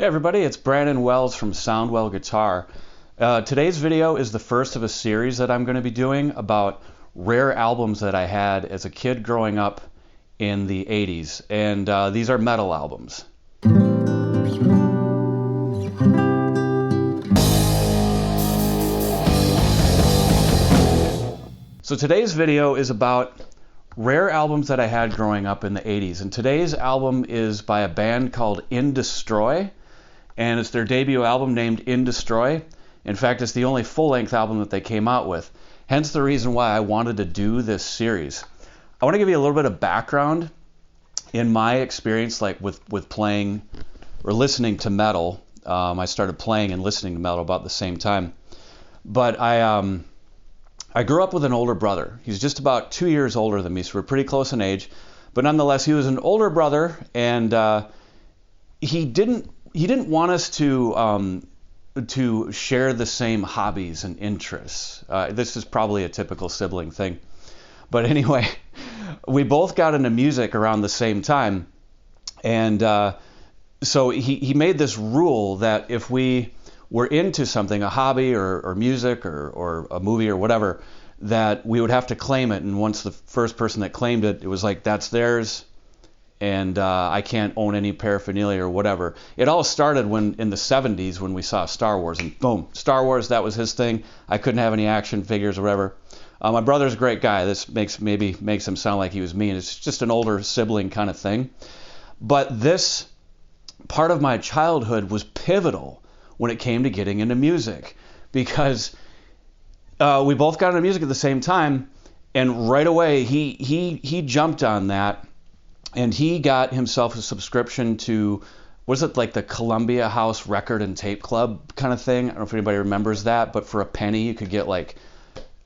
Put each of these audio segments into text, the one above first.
Hey everybody, it's Brandon Wells from Soundwell Guitar. Today's video is the first of a series that I'm going to be doing about rare albums that I had as a kid growing up in the 80s. And these are metal albums. So today's video is about rare albums that I had growing up in the 80s. And today's album is by a band called Indestroy. And it's their debut album named Indestroy. In fact, it's the only full-length album that they came out with. Hence the reason why I wanted to do this series. I want to give you a little bit of background in my experience, like with playing or listening to metal. I started playing and listening to metal about the same time. But I grew up with an older brother. He's just about 2 years older than me, so we're pretty close in age. But nonetheless, he was an older brother, and he didn't want us to share the same hobbies and interests. This is probably a typical sibling thing. But anyway, we both got into music around the same time. And so he made this rule that if we were into something, a hobby or music or a movie or whatever, that we would have to claim it. And once the first person that claimed it, it was like, that's theirs. And I can't own any paraphernalia or whatever. It all started in the 70s when we saw Star Wars, and boom, Star Wars, that was his thing. I couldn't have any action figures or whatever. My brother's a great guy. This makes him sound like he was mean. It's just an older sibling kind of thing. But this part of my childhood was pivotal when it came to getting into music, because we both got into music at the same time, and right away he jumped on that. And he got himself a subscription to, was it like the Columbia House Record and Tape Club kind of thing? I don't know if anybody remembers that, but for a penny you could get like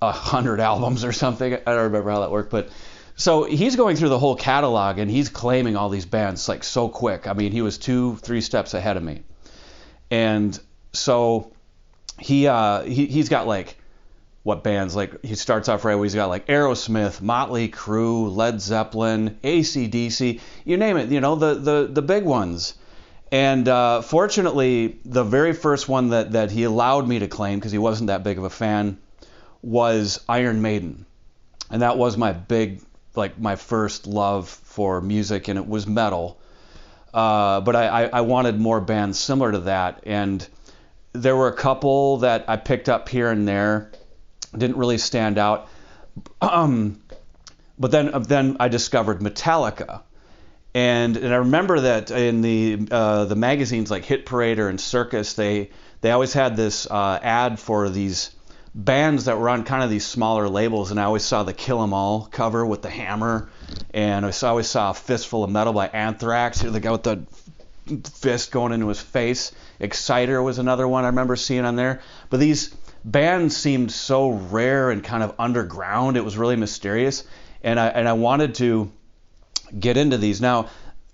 100 albums or something. I don't remember how that worked, but so he's going through the whole catalog and he's claiming all these bands like so quick. I mean, he was 2-3 steps ahead of me. And so he's got like, what bands, like he starts off right away, he's got like Aerosmith, Motley Crue, Led Zeppelin, AC/DC, you name it, the big ones. And fortunately, the very first one that he allowed me to claim, because he wasn't that big of a fan, was Iron Maiden. And that was my my first love for music, and it was metal. But I wanted more bands similar to that, and there were a couple that I picked up here and there. Didn't really stand out, but then I discovered Metallica, and I remember that in the magazines like Hit Parader and Circus, they always had this ad for these bands that were on kind of these smaller labels, and I always saw the Kill 'Em All cover with the hammer, and I always saw a Fistful of Metal by Anthrax, the guy with the fist going into his face. Exciter was another one I remember seeing on there, but these bands seemed so rare and kind of underground. It was really mysterious, and I wanted to get into these. Now,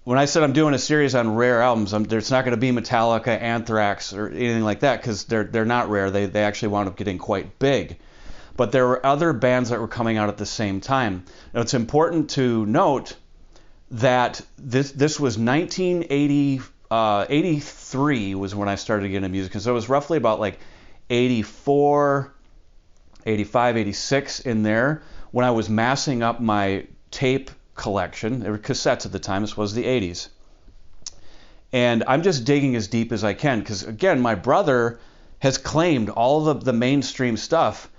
when I said I'm doing a series on rare albums, there's not going to be Metallica, Anthrax, or anything like that, because they're not rare. They actually wound up getting quite big. But there were other bands that were coming out at the same time. Now, it's important to note that this was 1983 was when I started getting into music, and so it was roughly about like 84, 85, 86 in there when I was massing up my tape collection. There were cassettes at the time. This was the 80s. And I'm just digging as deep as I can because, again, my brother has claimed all the mainstream stuff,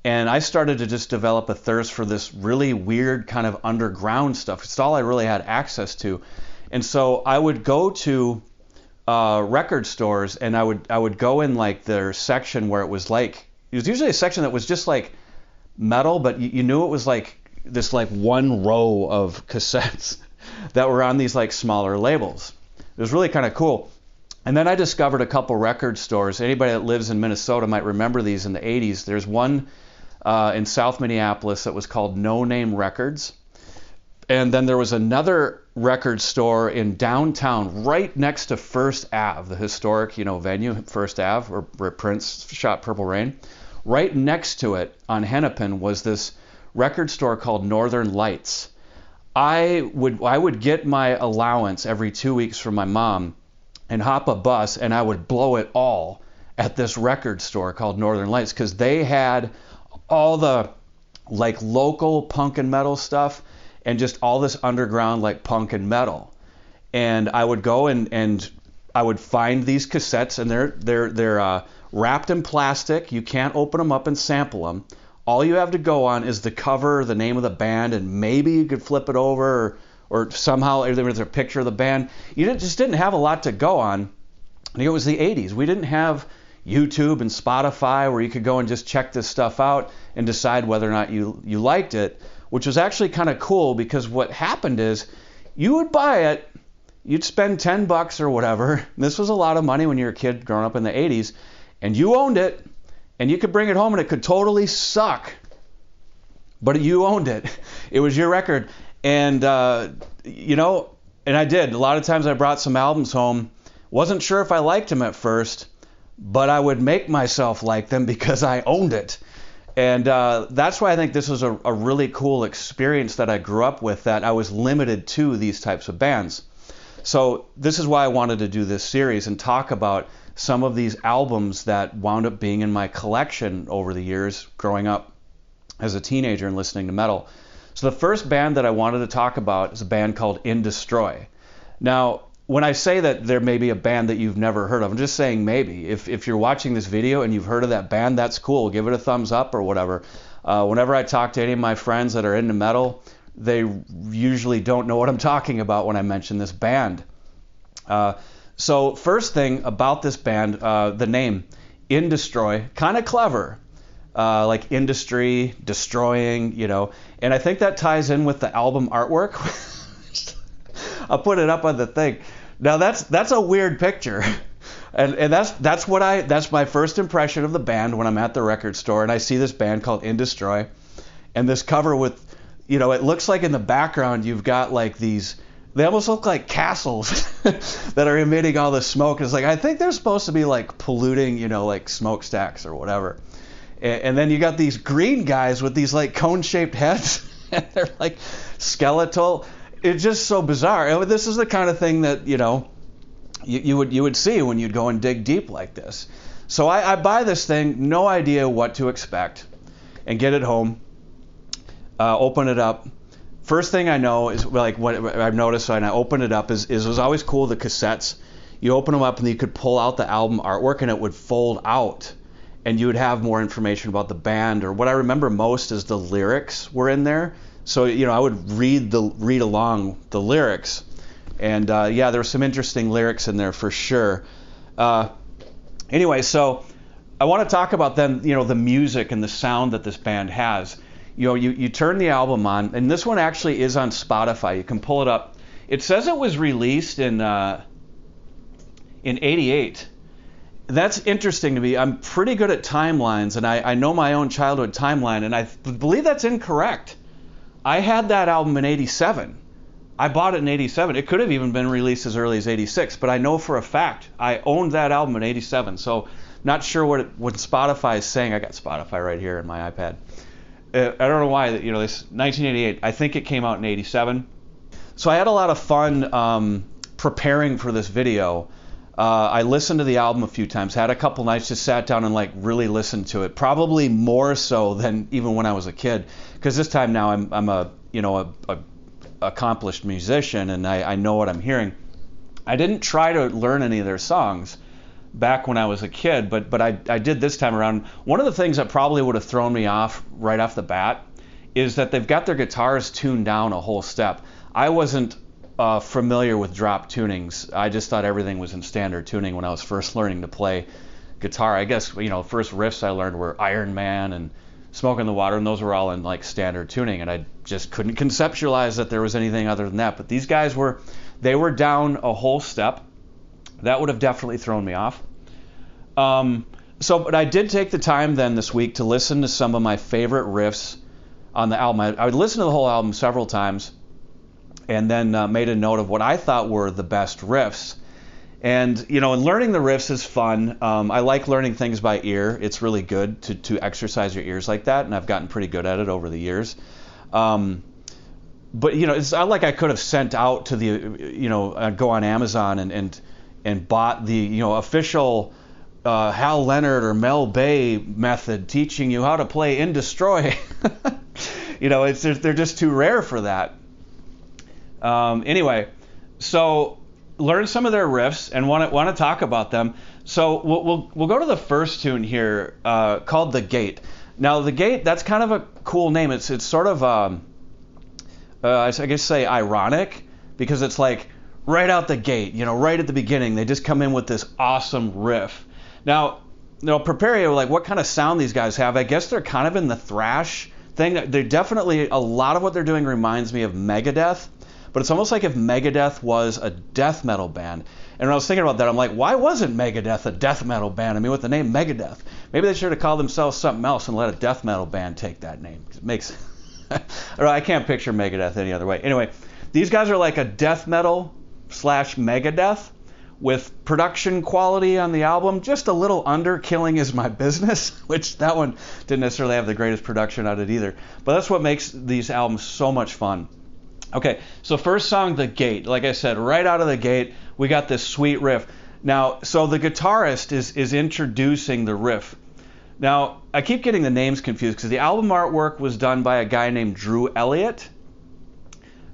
and I started to just develop a thirst for this really weird kind of underground stuff. It's all I really had access to. And so I would go to record stores, and I would go in like their section where it was usually a section that was just like metal, but you knew it was like this like one row of cassettes that were on these like smaller labels. It was really kind of cool. And then I discovered a couple record stores. Anybody that lives in Minnesota might remember these in the 80s. There's one in South Minneapolis that was called No Name Records. And then there was another record store in downtown, right next to First Ave, the historic, venue, First Ave, where Prince shot Purple Rain. Right next to it on Hennepin was this record store called Northern Lights. I would get my allowance every 2 weeks from my mom and hop a bus, and I would blow it all at this record store called Northern Lights, because they had all the like local punk and metal stuff and just all this underground like punk and metal. And I would go and I would find these cassettes, and they're wrapped in plastic. You can't open them up and sample them. All you have to go on is the cover, the name of the band, and maybe you could flip it over, or somehow there was a picture of the band. You just didn't have a lot to go on. It was the 80s. We didn't have YouTube and Spotify where you could go and just check this stuff out and decide whether or not you liked it, which was actually kind of cool, because what happened is you would buy it, you'd spend $10 or whatever. This was a lot of money when you were a kid growing up in the 80s, and you owned it, and you could bring it home and it could totally suck, but you owned it. It was your record. And, and I did. A lot of times I brought some albums home. Wasn't sure if I liked them at first, but I would make myself like them because I owned it. And that's why I think this was a really cool experience that I grew up with, that I was limited to these types of bands. So this is why I wanted to do this series and talk about some of these albums that wound up being in my collection over the years growing up as a teenager and listening to metal. So the first band that I wanted to talk about is a band called Indestroy. Now, when I say that there may be a band that you've never heard of, I'm just saying maybe. If you're watching this video and you've heard of that band, that's cool. Give it a thumbs up or whatever. Whenever I talk to any of my friends that are into metal, they usually don't know what I'm talking about when I mention this band. So first thing about this band, the name, Indestroy, kind of clever. Like industry, destroying, and I think that ties in with the album artwork. I'll put it up on the thing. Now that's a weird picture, and that's my first impression of the band when I'm at the record store and I see this band called Indestroy, and this cover with, it looks like in the background you've got like these. They almost look like castles that are emitting all this smoke. It's like, I think they're supposed to be like polluting, like smokestacks or whatever. And then you got these green guys with these like cone-shaped heads, and they're like skeletal. It's just so bizarre. This is the kind of thing that you would see when you'd go and dig deep like this. So I buy this thing, no idea what to expect, and get it home, open it up. First thing I know is, like, what I've noticed when I open it up is it was always cool, the cassettes. You open them up and you could pull out the album artwork and it would fold out, and you would have more information about the band. Or what I remember most is the lyrics were in there. So I would read along the lyrics, and there were some interesting lyrics in there for sure. Anyway, so I want to talk about then the music and the sound that this band has. You turn the album on, and this one actually is on Spotify. You can pull it up. It says it was released in '88. That's interesting to me. I'm pretty good at timelines, and I know my own childhood timeline, and I believe that's incorrect. I had that album in '87. I bought it in '87. It could have even been released as early as '86, but I know for a fact I owned that album in '87. So not sure what Spotify is saying. I got Spotify right here in my iPad. I don't know why, this 1988. I think it came out in '87. So I had a lot of fun preparing for this video. I listened to the album a few times, had a couple nights, just sat down and like really listened to it. Probably more so than even when I was a kid, because this time now I'm a accomplished musician, and I know what I'm hearing. I didn't try to learn any of their songs back when I was a kid, but I did this time around. One of the things that probably would have thrown me off right off the bat is that they've got their guitars tuned down a whole step. I wasn't familiar with drop tunings. I just thought everything was in standard tuning when I was first learning to play guitar. I guess first riffs I learned were Iron Man and Smoke in the Water, and those were all in like standard tuning, and I just couldn't conceptualize that there was anything other than that. But these guys were down a whole step. That would have definitely thrown me off. But I did take the time then this week to listen to some of my favorite riffs on the album. I would listen to the whole album several times, and then made a note of what I thought were the best riffs. And and learning the riffs is fun. I like learning things by ear. It's really good to exercise your ears like that, and I've gotten pretty good at it over the years. But it's not like I could have sent out to the go on Amazon and and bought the official Hal Leonard or Mel Bay method teaching you how to play Indestroy. They're just too rare for that. Anyway, so learn some of their riffs and want to talk about them. So we'll go to the first tune here called The Gate. Now The Gate, that's kind of a cool name. It's sort of I guess say ironic, because it's like right out the gate, right at the beginning, they just come in with this awesome riff. Now, prepare you, like what kind of sound these guys have. I guess they're kind of in the thrash thing. They're definitely, a lot of what they're doing reminds me of Megadeth, but it's almost like if Megadeth was a death metal band. And when I was thinking about that, I'm like, why wasn't Megadeth a death metal band? I mean, with the name Megadeth, maybe they should have called themselves something else and let a death metal band take that name. It makes, I can't picture Megadeth any other way. Anyway, these guys are like a death metal / Megadeth, with production quality on the album just a little under Killing Is My Business, which that one didn't necessarily have the greatest production on it either. But that's what makes these albums so much fun. Okay, so first song, The Gate. Like I said, right out of the gate, we got this sweet riff. Now, so the guitarist is introducing the riff. Now, I keep getting the names confused because the album artwork was done by a guy named Drew Elliott,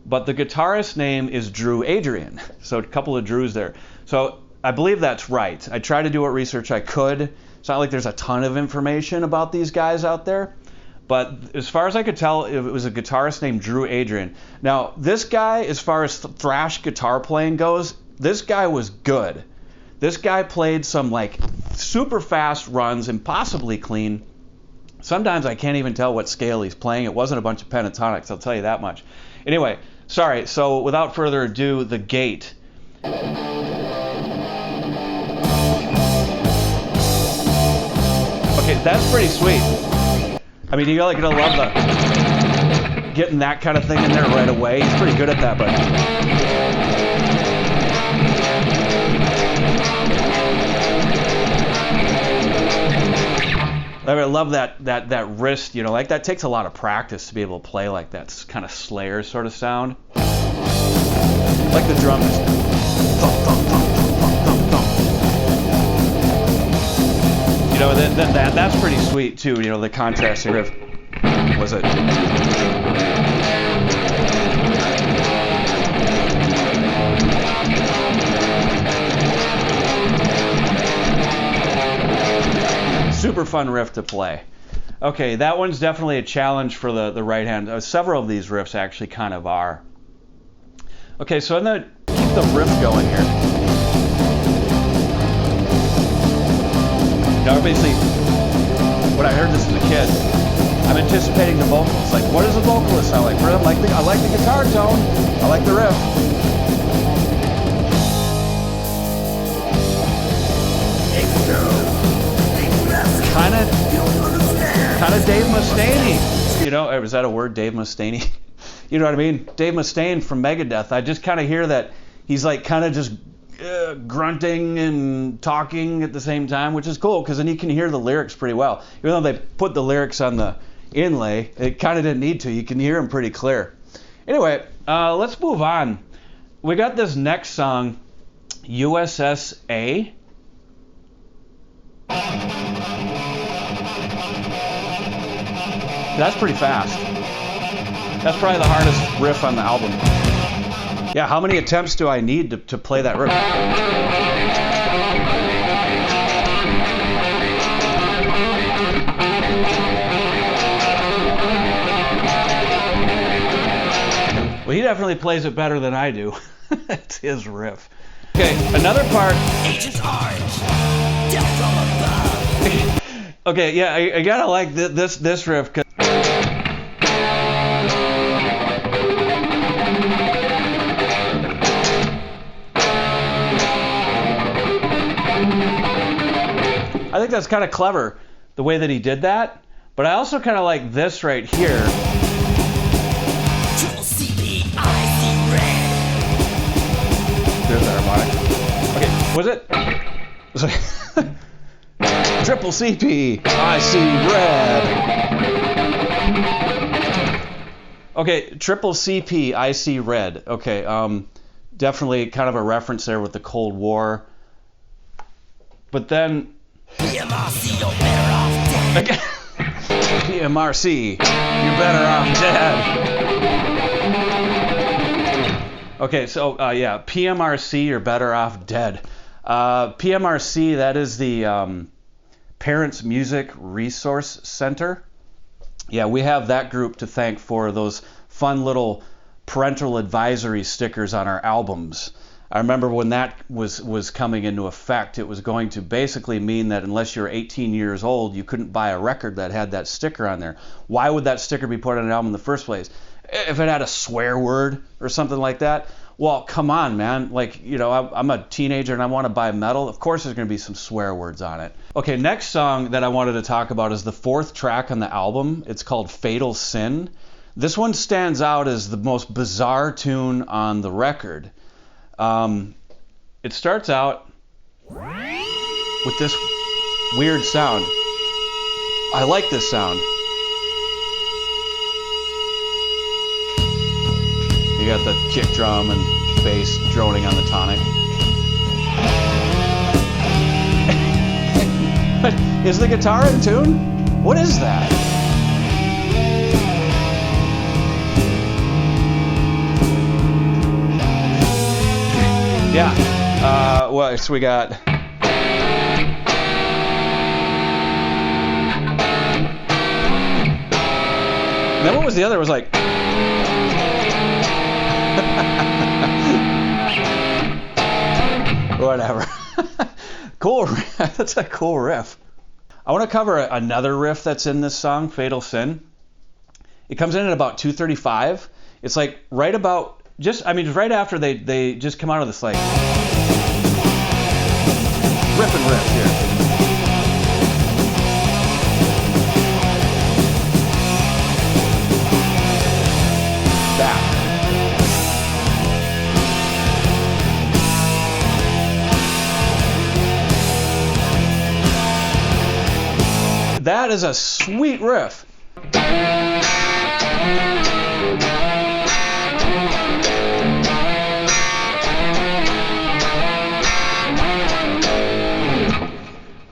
but the guitarist's name is Drew Adrian. So a couple of Drews there. So I believe that's right. I tried to do what research I could. It's not like there's a ton of information about these guys out there. But as far as I could tell, it was a guitarist named Drew Adrian. Now, this guy, as far as thrash guitar playing goes, this guy was good. This guy played some like super fast runs, impossibly clean. Sometimes I can't even tell what scale he's playing. It wasn't a bunch of pentatonics, I'll tell you that much. Anyway, sorry, so without further ado, The Gate. Okay, that's pretty sweet. I mean, you're gonna love getting that kind of thing in there right away. He's pretty good at that, but I love that wrist, like that takes a lot of practice to be able to play like that kind of Slayer sort of sound. Like the drums. Thump, thump, thump, thump, thump, thump. That's pretty sweet too, the contrasting riff. Was it? Super fun riff to play. Okay, that one's definitely a challenge for the right hand. Several of these riffs actually kind of are. Okay, so I'm gonna keep the riff going here. Now, basically, when I heard this as a kid, I'm anticipating the vocals. Like, what does the vocalist sound like? I like the guitar tone. I like the riff. Kind of Dave Mustaine. Was that a word, Dave Mustaine? You know what I mean? Dave Mustaine from Megadeth. I just kind of hear that he's like kind of just grunting and talking at the same time, which is cool because then you can hear the lyrics pretty well. Even though they put the lyrics on the inlay, it kind of didn't need to. You can hear them pretty clear. Anyway, let's move on. We got this next song, USSA. That's pretty fast. That's probably the hardest riff on the album. Yeah, how many attempts do I need to play that riff? Well, he definitely plays it better than I do. It's his riff. Okay, another part. Agent Orange, death from above. Okay, yeah, I gotta like this riff. I think that's kind of clever, the way that he did that. But I also kind of like this right here. There's that harmonic. Okay, was it? Triple CP, I see red. Okay, triple CP, I see red. Okay, definitely kind of a reference there with the Cold War. But then PMRC, you're better off dead. PMRC, you're better off dead. Okay, so yeah, PMRC, you're better off dead. PMRC, that is the Parents Music Resource Center. Yeah, we have that group to thank for those fun little parental advisory stickers on our albums. I remember when that was coming into effect, it was going to basically mean that unless you're 18 years old, you couldn't buy a record that had that sticker on there. Why would that sticker be put on an album in the first place? If it had a swear word or something like that? Well, come on, man. Like, you know, I'm a teenager and I want to buy metal. Of course there's going to be some swear words on it. Okay, next song that I wanted to talk about is the fourth track on the album. It's called Fatal Sin. This one stands out as the most bizarre tune on the record. It starts out with this weird sound. I like this sound. You got the kick drum and bass droning on the tonic. Is the guitar in tune? What is that? Yeah. Well, so we got. And then what was the other? It was like. Whatever. Cool. That's a cool riff. I want to cover another riff that's in this song, Fatal Sin. It comes in at about 2:35. It's like right about just right after they just come out of this like riff and riff here. That is a sweet riff.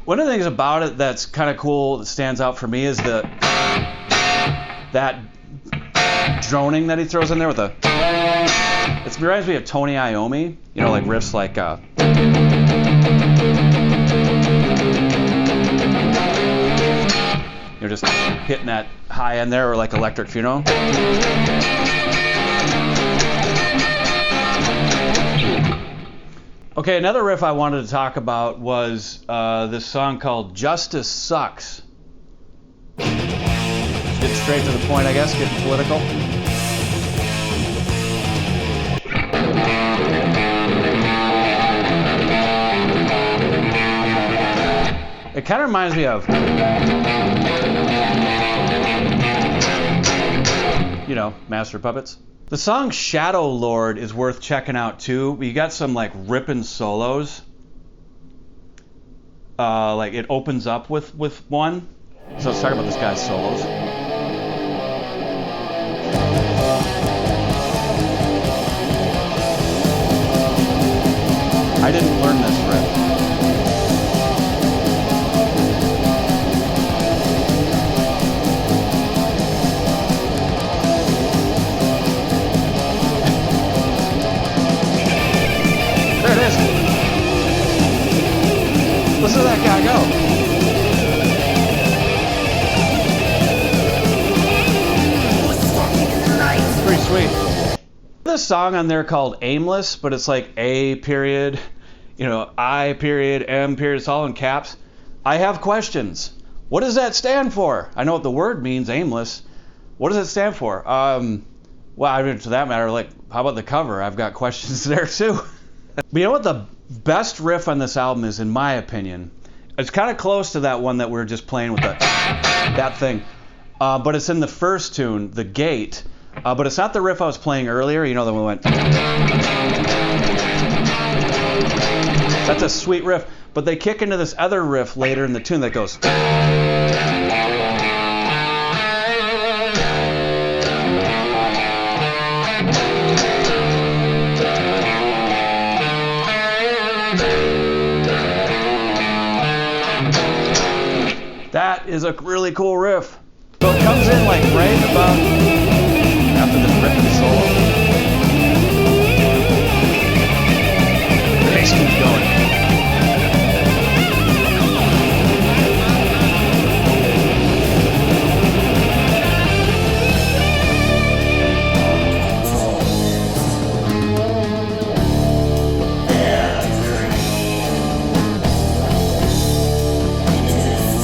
One of the things about it that's kind of cool that stands out for me is that droning that he throws in there with the. It reminds me of Tony Iommi, you know, like riffs like. You're just hitting that high end there, or like Electric Funeral. Okay, another riff I wanted to talk about was this song called Justice Sucks. Getting straight to the point, I guess, getting political. It kind of reminds me of, you know, Master of Puppets. The song Shadow Lord is worth checking out too. You got some like ripping solos. Like it opens up with one. So let's talk about this guy's solos. I didn't learn this riff. There it is. Listen to that guy go. Pretty sweet. This song on there called Aimless, but it's like A period, you know, I period, M period, it's all in caps. I have questions. What does that stand for? I know what the word means, aimless. What does it stand for? Well, I mean, to that matter, like, how about the cover? I've got questions there too. But you know what the best riff on this album is, in my opinion? It's kind of close to that one that we were just playing with that thing. But it's in the first tune, The Gate. But it's not the riff I was playing earlier. You know, the one went. That's a sweet riff. But they kick into this other riff later in the tune that goes. That is a really cool riff. So it comes in like right about after this riff and solo. The bass keeps going.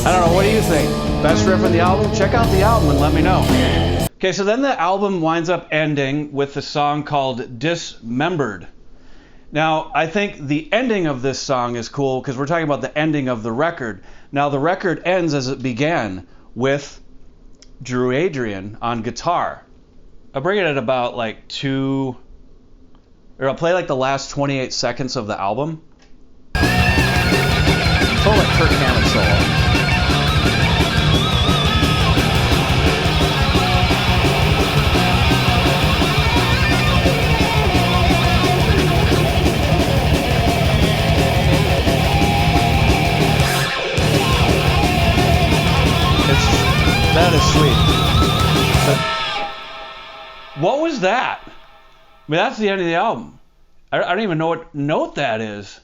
I don't know, what do you think? Best riff on the album? Check out the album and let me know. Okay, so then the album winds up ending with the song called Dismembered. Now, I think the ending of this song is cool because we're talking about the ending of the record. Now, the record ends as it began with Drew Adrian on guitar. I'll bring it at about like I'll play like the last 28 seconds of the album. Total like Kirk Hammett solo. That is sweet. But what was that? I mean, that's the end of the album. I don't even know what note that is.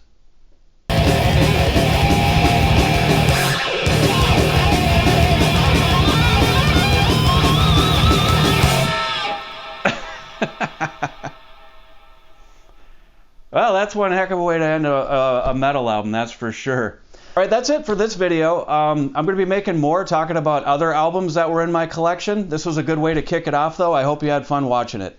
Well, that's one heck of a way to end a metal album, that's for sure. All right, that's it for this video. I'm going to be making more, talking about other albums that were in my collection. This was a good way to kick it off, though. I hope you had fun watching it.